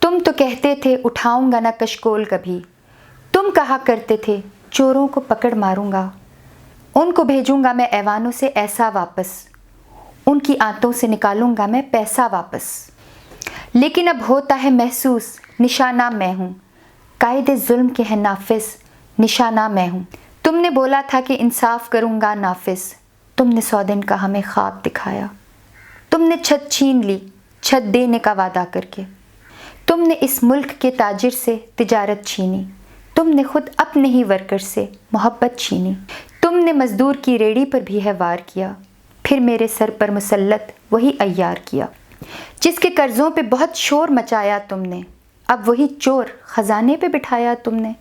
तुम तो कहते थे उठाऊंगा ना कशकोल कभी, तुम कहा करते थे चोरों को पकड़ मारूंगा, उनको भेजूंगा मैं ऐवानों से ऐसा वापस, उनकी आंतों से निकालूंगा मैं पैसा वापस। लेकिन अब होता है महसूस निशाना मैं हूँ, कायदे जुल्म के है नाफिज निशाना मैं हूँ। तुमने बोला था कि इंसाफ करूंगा नाफिज, तुमने 100 दिन का हमें ख्वाब दिखाया। तुमने छत छीन ली छत देने का वादा करके, तुमने इस मुल्क के ताजिर से तिजारत छीनी, तुमने खुद अपने ही वर्कर से मोहब्बत छीनी। तुमने मजदूर की रेड़ी पर भी है वार किया, फिर मेरे सर पर मुसल्लत वही अय्यार किया, जिसके कर्जों पे बहुत शोर मचाया तुमने, अब वही चोर खजाने पे बिठाया तुमने।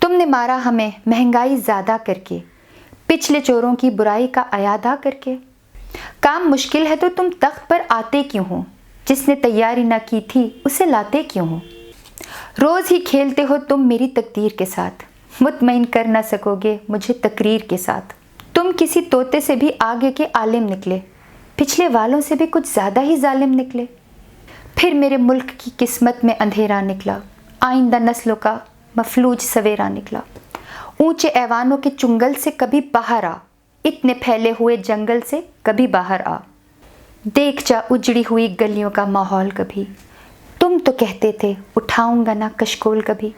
तुमने मारा हमें महंगाई ज़्यादा करके, पिछले चोरों की बुराई का अयादा करके। काम मुश्किल है तो तुम तख्त पर आते क्यों हो, जिसने तैयारी ना की थी उसे लाते क्यों हो। रोज़ ही खेलते हो तुम मेरी तकदीर के साथ, मुतमईन कर ना सकोगे मुझे तकरीर के साथ। तुम किसी तोते से भी आगे के आलिम निकले, पिछले वालों से भी कुछ ज़्यादा ही जालिम निकले। फिर मेरे मुल्क की किस्मत में अंधेरा निकला, आइंदा नस्लों का मफलूज सवेरा निकला। ऊंचे ऐवानों के चुंगल से कभी बाहर आ, इतने फैले हुए जंगल से कभी बाहर आ। देख जा उजड़ी हुई गलियों का माहौल कभी, तुम तो कहते थे उठाऊंगा ना कशकोल कभी।